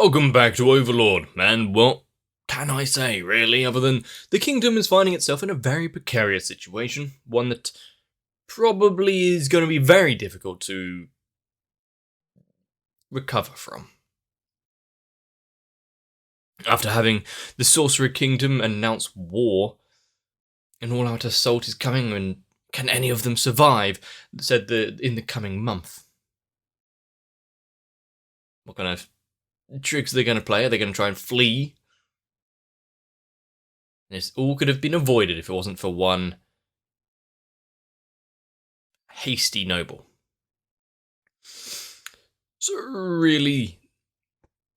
Welcome back to Overlord, and what can I say, really, other than the kingdom is finding itself in a very precarious situation, one that probably is going to be very difficult to recover from. After having the Sorcerer Kingdom announce war, an all-out assault is coming, and can any of them survive, said in the coming month. What kind of tricks are they going to play? Are they going to try and flee? This all could have been avoided if it wasn't for one hasty noble. So really,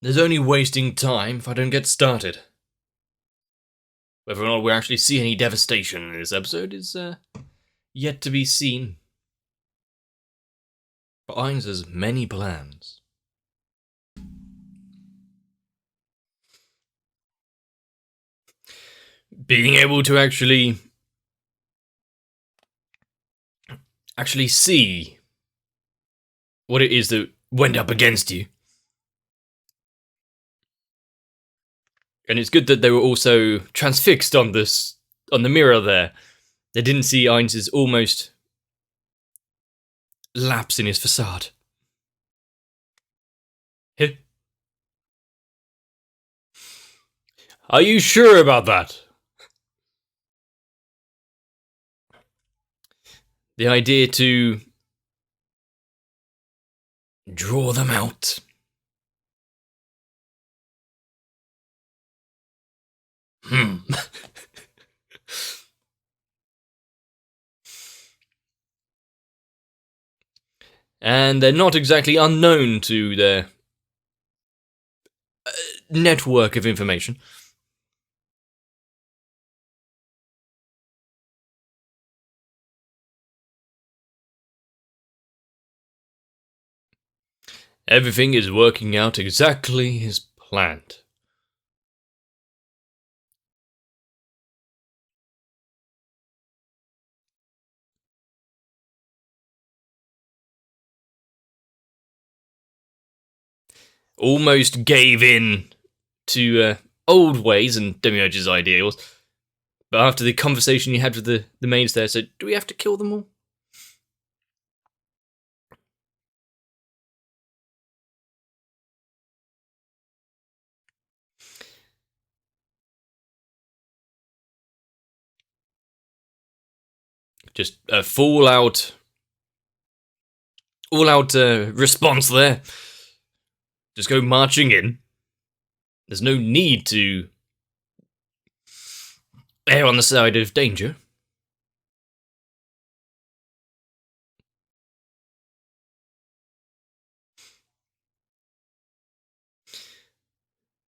there's only wasting time if I don't get started. Whether or not we actually see any devastation in this episode is yet to be seen. But Ainz has many plans. Being able to actually see what it is that went up against you. And it's good that they were also transfixed on the mirror there. They didn't see Ainz's almost lapse in his facade. Are you sure about that? The idea to draw them out. And they're not exactly unknown to their network of information. Everything is working out exactly as planned. Almost gave in to old ways and Demiurge's ideals. But after the conversation you had with the maids there, so do we have to kill them all? Just a all-out response there. Just go marching in. There's no need to err on the side of danger.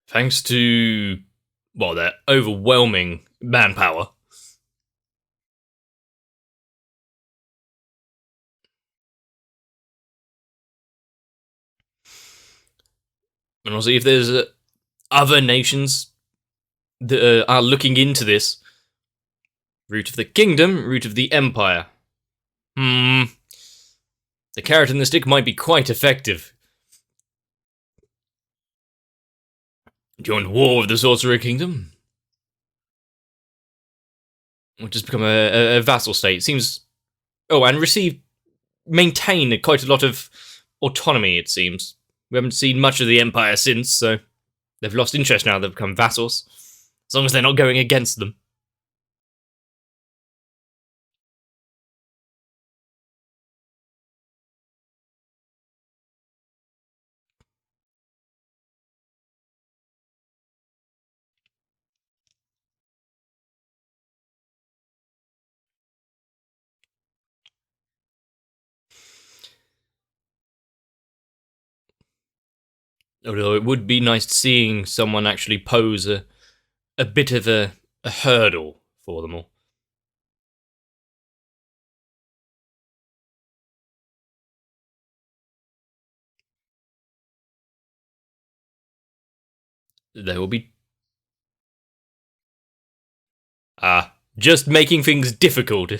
Thanks to, well, their overwhelming manpower. And also, if there's other nations that are looking into this, root of the kingdom, root of the empire. The carrot and the stick might be quite effective. Do you want war with the Sorcerer Kingdom? Or just become a vassal state? Seems... Oh, and maintain quite a lot of autonomy, it seems. We haven't seen much of the Empire since, so they've lost interest now they've become vassals. As long as they're not going against them. Although it would be nice seeing someone actually pose a bit of a hurdle for them all. There will be... just making things difficult.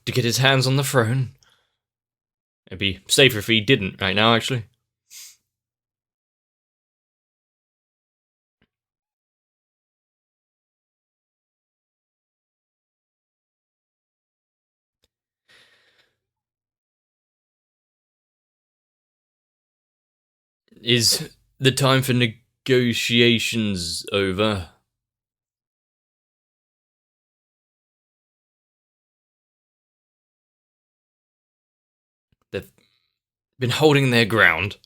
to get his hands on the throne. It'd be safer if he didn't right now, actually. Is the time for negotiations over? They've been holding their ground.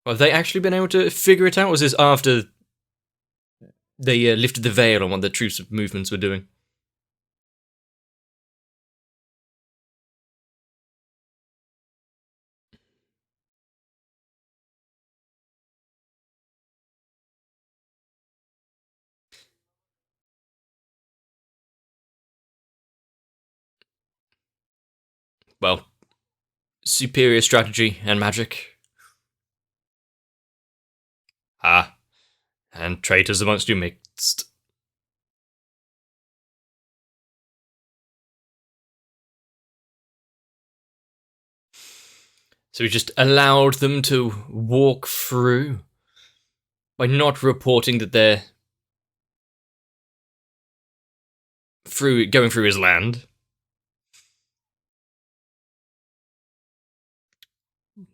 Have they actually been able to figure it out? Was this after they lifted the veil on what the troops movements were doing? Well, superior strategy and magic. Ah, and traitors amongst you mixed. So we just allowed them to walk through by not reporting that they're going through his land.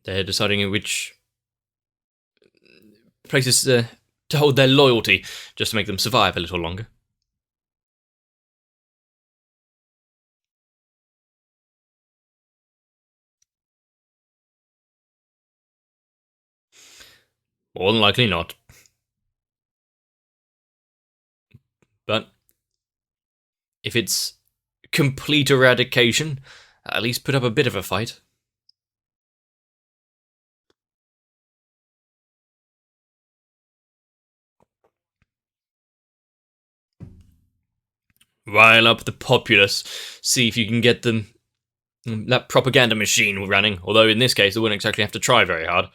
They're deciding in which places to hold their loyalty, just to make them survive a little longer. More than likely not. But if it's complete eradication, at least put up a bit of a fight. Rile up the populace, see if you can get them that propaganda machine running, although in this case they wouldn't exactly have to try very hard.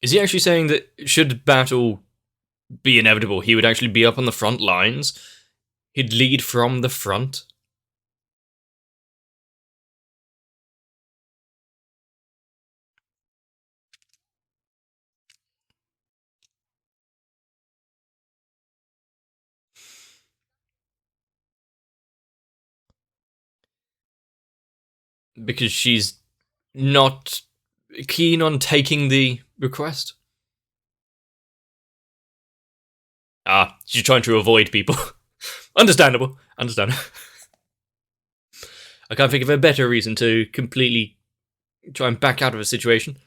Is he actually saying that should battle be inevitable, he would actually be up on the front lines? He'd lead from the front? Because she's not keen on taking the request? Ah, she's trying to avoid people. Understandable. Understandable. I can't think of a better reason to completely try and back out of a situation.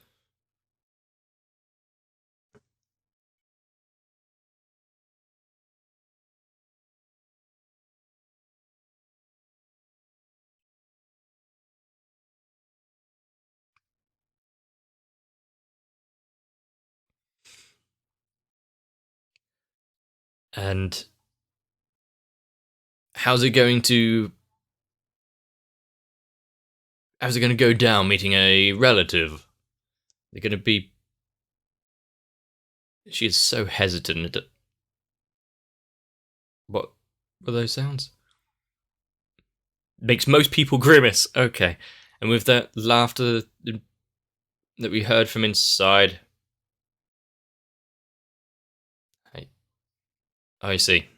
And how's it going to go down meeting a relative? They're going to be... She is so hesitant. What were those sounds? Makes most people grimace. Okay. And with that laughter that we heard from inside... I see.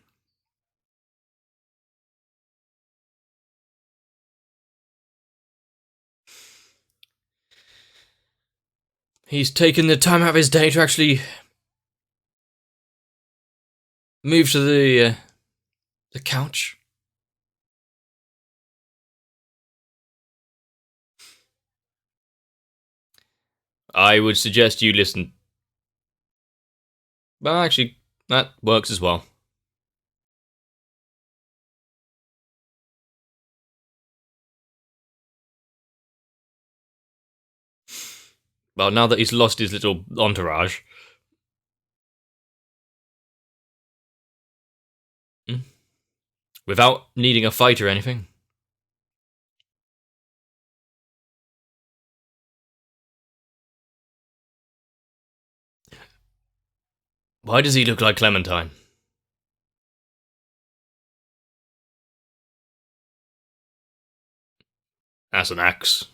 He's taken the time out of his day to actually move to the couch. I would suggest you listen. Well, actually, that works as well. Well, now that he's lost his little entourage. Without needing a fight or anything. Why does he look like Clementine? That's an axe.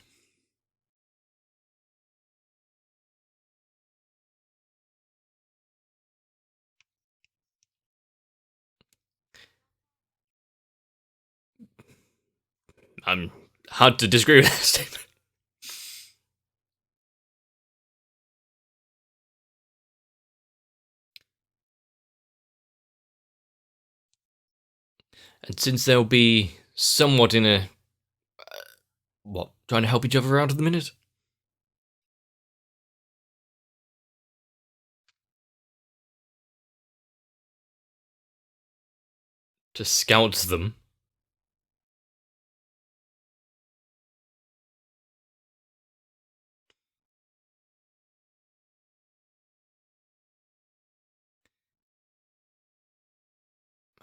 I'm hard to disagree with that statement. And since they'll be somewhat in a what, trying to help each other out at the minute? To scout them.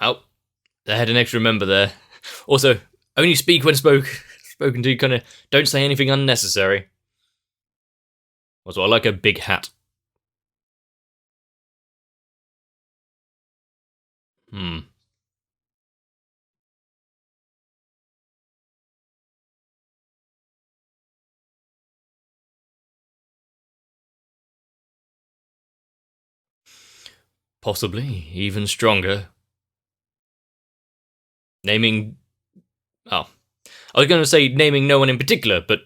Oh, they had an extra member there. Also, only speak when spoken to, kind of don't say anything unnecessary. Also, I like a big hat. Possibly even stronger. Naming. Oh. I was going to say naming no one in particular, but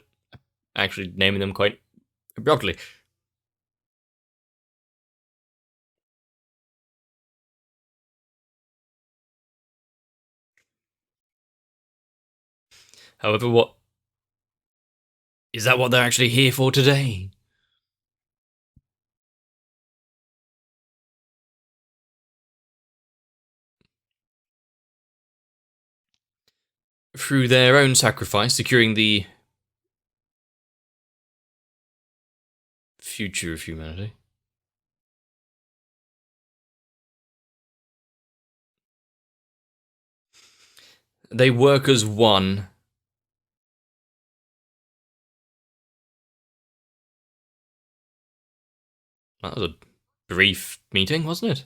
actually naming them quite abruptly. However, what. Is that what they're actually here for today? Through their own sacrifice, securing the future of humanity. They work as one. That was a brief meeting, wasn't it?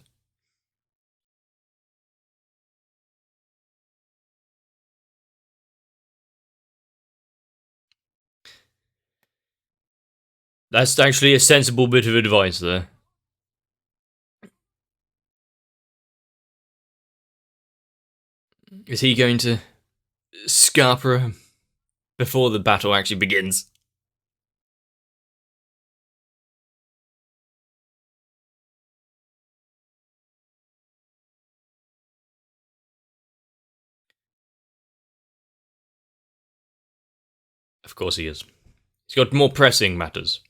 That's actually a sensible bit of advice there. Is he going to Scarpa before the battle actually begins? Of course he is. He's got more pressing matters.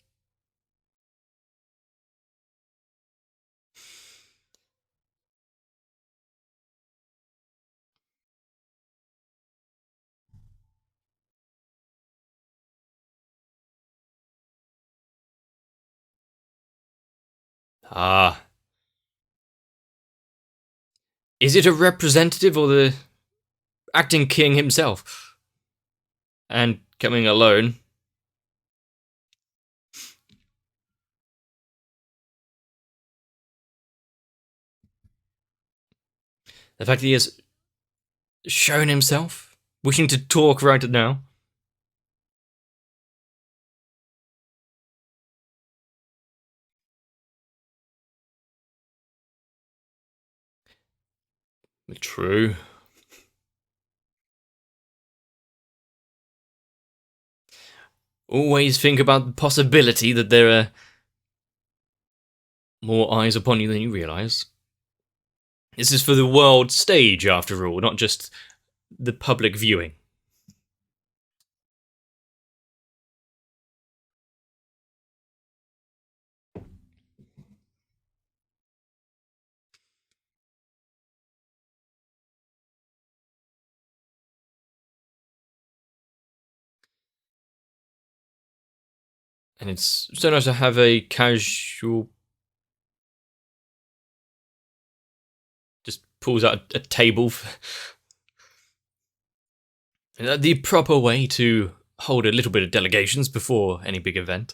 Ah. Is it a representative or the acting king himself? And coming alone. The fact that he has shown himself, wishing to talk right now. True. Always think about the possibility that there are more eyes upon you than you realise. This is for the world stage, after all, not just the public viewing. And it's so nice to have a casual. Just pulls out a table. The proper way to hold a little bit of delegations before any big event.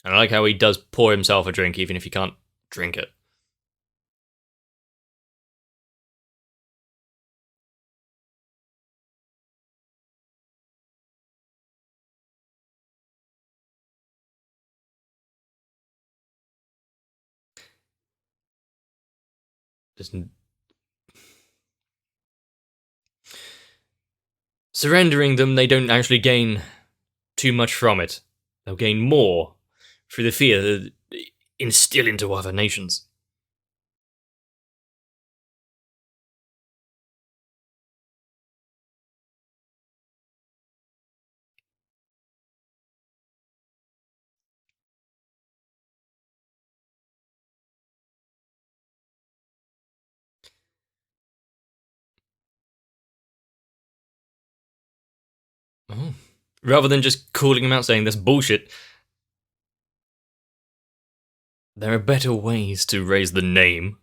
And I like how he does pour himself a drink even if he can't drink it. Surrendering them, they don't actually gain too much from it. They'll gain more through the fear that they instill into other nations. Oh. Rather than just calling him out saying that's bullshit, there are better ways to raise the name.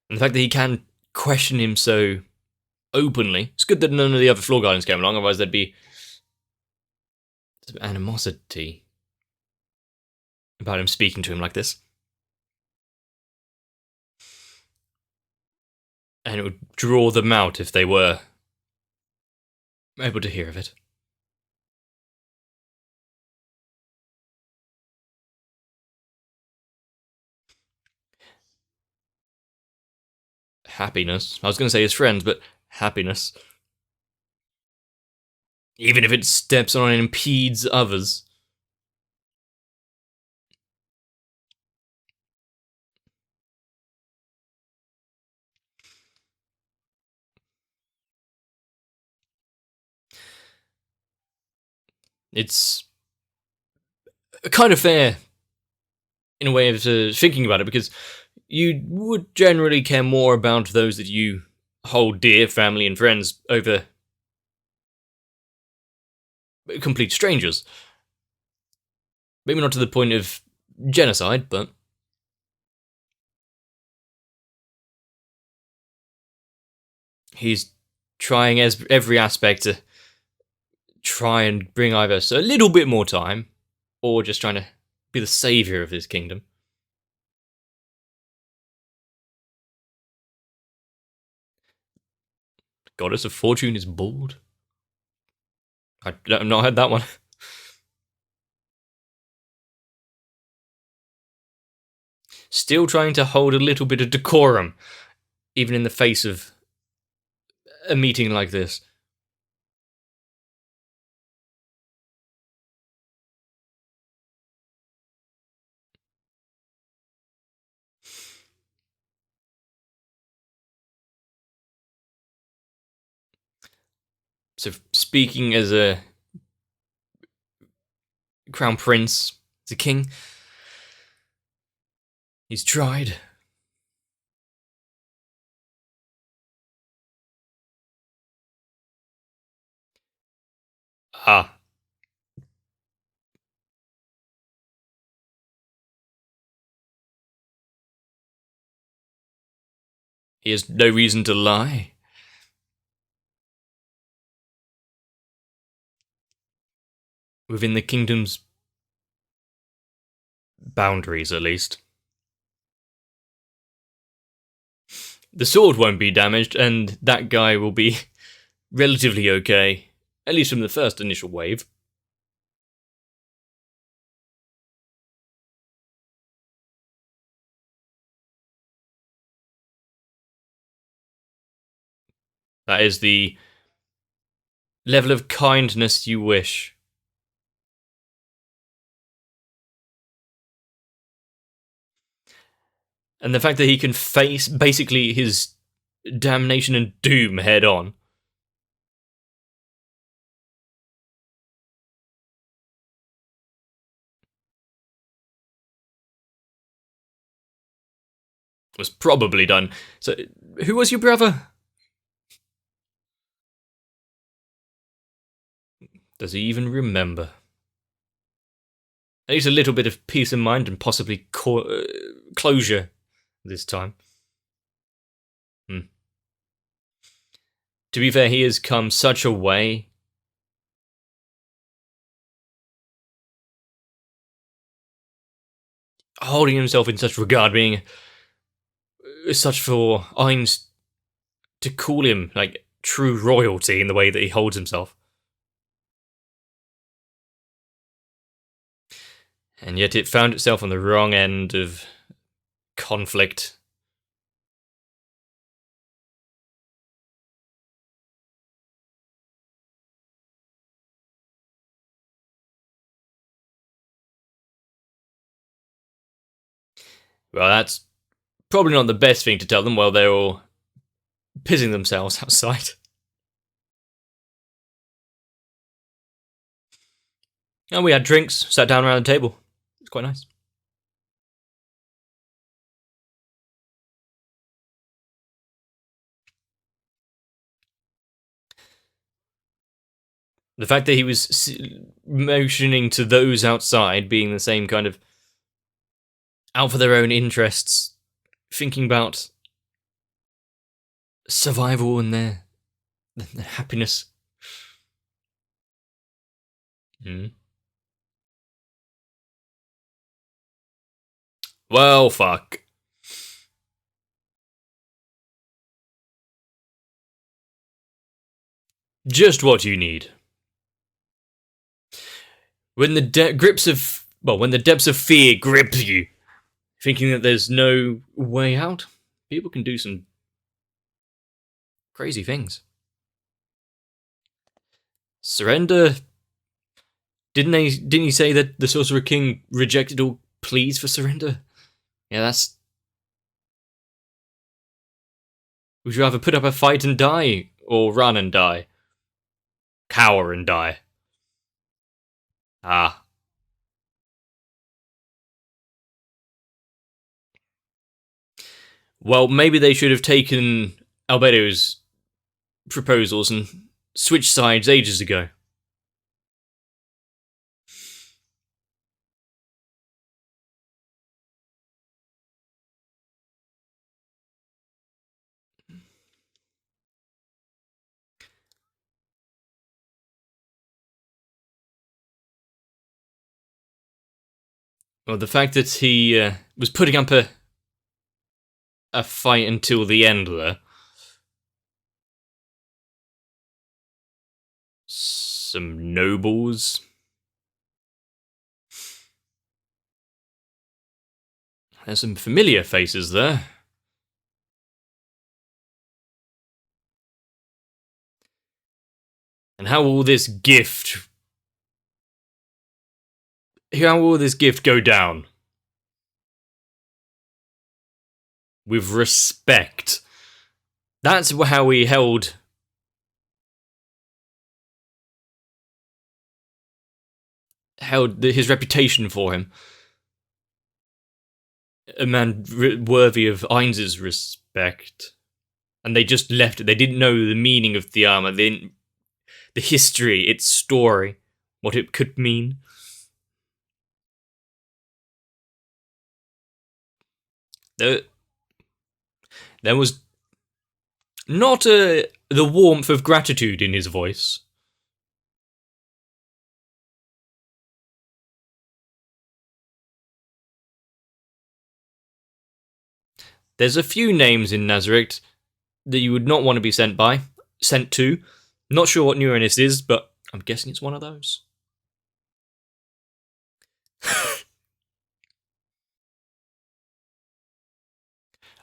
And the fact that he can question him so openly, it's good that none of the other floor guardians came along, otherwise there'd be some animosity about him speaking to him like this. And it would draw them out if they were able to hear of it. Happiness. I was going to say his friends, but happiness. Even if it steps on and impedes others. It's kind of fair in a way of thinking about it, because you would generally care more about those that you hold dear, family and friends, over complete strangers. Maybe not to the point of genocide, but he's trying every aspect to try and bring either a little bit more time, or just trying to be the savior of his kingdom. Goddess of Fortune is bald. I've not heard that one. Still trying to hold a little bit of decorum, even in the face of a meeting like this. So, speaking as a crown prince, as a king, he's tried. Ah. He has no reason to lie. Within the kingdom's boundaries, at least. The sword won't be damaged, and that guy will be relatively okay, at least from the first initial wave. That is the level of kindness you wish. And the fact that he can face basically his damnation and doom head on. Was probably done. So, who was your brother? Does he even remember? At least a little bit of peace of mind and possibly closure this time. To be fair, he has come such a way holding himself in such regard, being such for Ainz to call him like true royalty in the way that he holds himself. And yet it found itself on the wrong end of conflict. Well, that's probably not the best thing to tell them while they're all pissing themselves outside. And we had drinks, sat down around the table. It's quite nice. The fact that he was motioning to those outside, being the same kind of out for their own interests, thinking about survival and their happiness. Well, fuck. Just what you need. When the when the depths of fear grip you, thinking that there's no way out, people can do some crazy things. Surrender. Didn't he say that the Sorcerer King rejected all pleas for surrender? Yeah, that's... Would you rather put up a fight and die, or run and die? Cower and die. Ah. Well, maybe they should have taken Albedo's proposals and switched sides ages ago. Well, the fact that he was putting up a fight until the end there. Some nobles. There's some familiar faces there. And how will this gift go down? With respect. That's how he held his reputation for him. A man worthy of Ainz's respect. And they just left it. They didn't know the meaning of the armor. They didn't, the history, its story, what it could mean. There was not the warmth of gratitude in his voice. There's a few names in Nazarick that you would not want to be sent to. Not sure what Neuronist is, but I'm guessing it's one of those.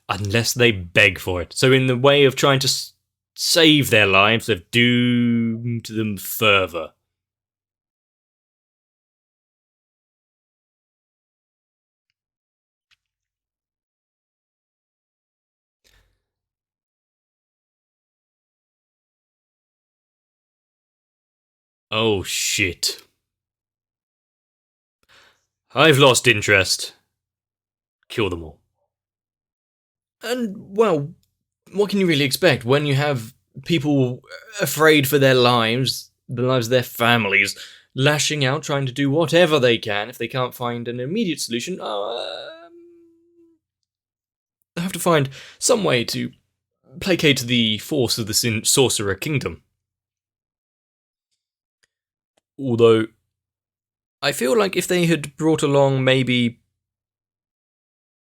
Unless they beg for it. So in the way of trying to save their lives, they've doomed them further. Oh shit. I've lost interest. Kill them all. And, well, what can you really expect when you have people afraid for their lives, the lives of their families, lashing out, trying to do whatever they can if they can't find an immediate solution? They have to find some way to placate the force of the Sorcerer Kingdom. Although, I feel like if they had brought along maybe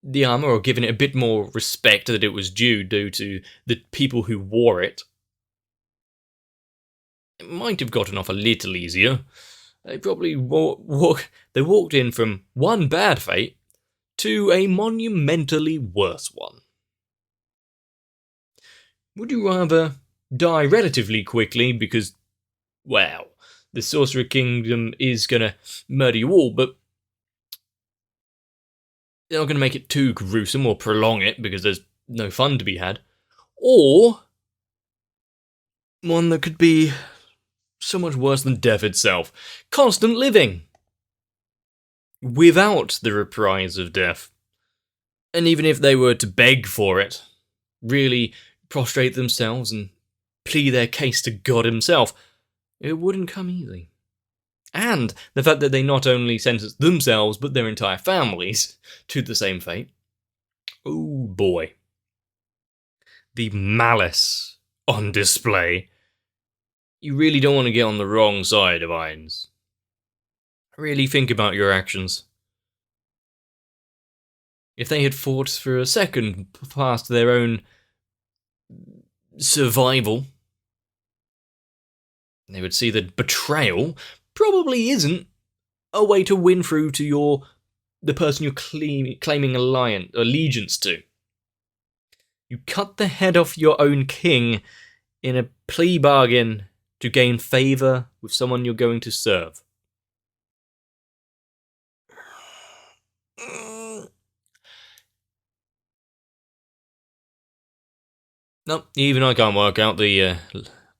the armor or given it a bit more respect that it was due to the people who wore it. It might have gotten off a little easier. They probably walked in from one bad fate to a monumentally worse one. Would you rather die relatively quickly because, well, the Sorcerer Kingdom is gonna murder you all, but they're not gonna make it too gruesome or prolong it because there's no fun to be had, or one that could be so much worse than death itself? Constant living without the reprise of death. And even if they were to beg for it, really prostrate themselves and plead their case to God himself, it wouldn't come easy. And the fact that they not only sentenced themselves but their entire families to the same fate. Oh boy. The malice on display. You really don't want to get on the wrong side of irons. Really think about your actions. If they had fought for a second past their own survival, they would see that betrayal probably isn't a way to win through to the person you're claiming allegiance to. You cut the head off your own king in a plea bargain to gain favour with someone you're going to serve. No, even I can't work out the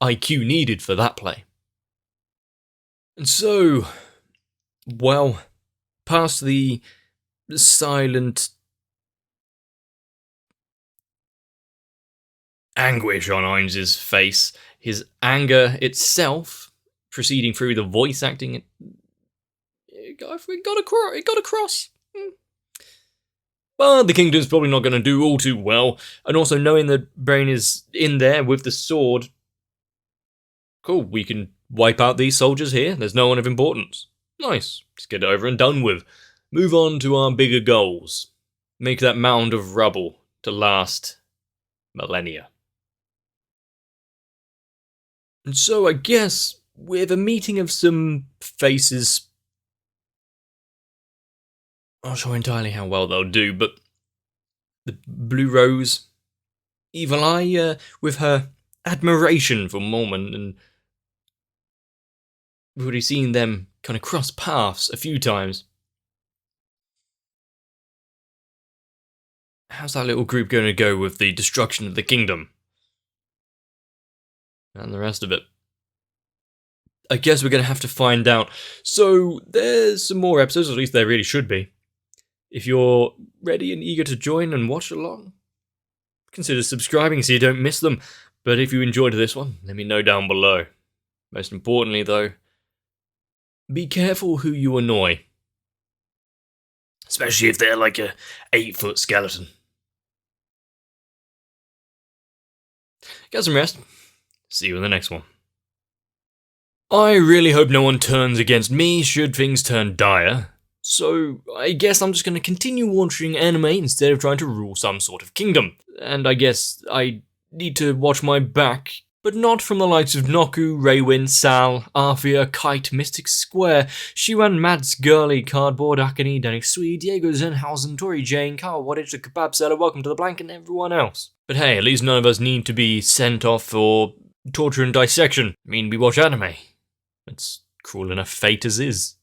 IQ needed for that play. And so, well, past the silent anguish on Ainsley's face, his anger itself proceeding through the voice acting, it got across. But the kingdom's probably not going to do all too well, and also knowing that Brain is in there with the sword, cool, we can wipe out these soldiers here, there's no one of importance. Nice, just get it over and done with. Move on to our bigger goals. Make that mound of rubble to last millennia. And so I guess, with a meeting of some faces, I'm not sure entirely how well they'll do, but the Blue Rose, Evil Eye, with her admiration for Mormon, and we've already seen them kind of cross paths a few times. How's that little group going to go with the destruction of the kingdom? And the rest of it. I guess we're going to have to find out. So, there's some more episodes, at least there really should be. If you're ready and eager to join and watch along, consider subscribing so you don't miss them. But if you enjoyed this one, let me know down below. Most importantly, though, be careful who you annoy. Especially if they're like a 8-foot skeleton. Get some rest. See you in the next one. I really hope no one turns against me should things turn dire. So, I guess I'm just going to continue watching anime instead of trying to rule some sort of kingdom. And I guess I need to watch my back, but not from the likes of Noku, Raywin, Sal, Arthea, Kite, Mystic Square, Shiwan, Mads, Girly, Cardboard, Akane, Danik Sweet, Diego, Zenhausen, Tori Jane, Carl Wadditch, the Kebab Seller, Welcome to the Blank, and everyone else. But hey, at least none of us need to be sent off for torture and dissection. I mean, we watch anime. It's cruel enough fate as is.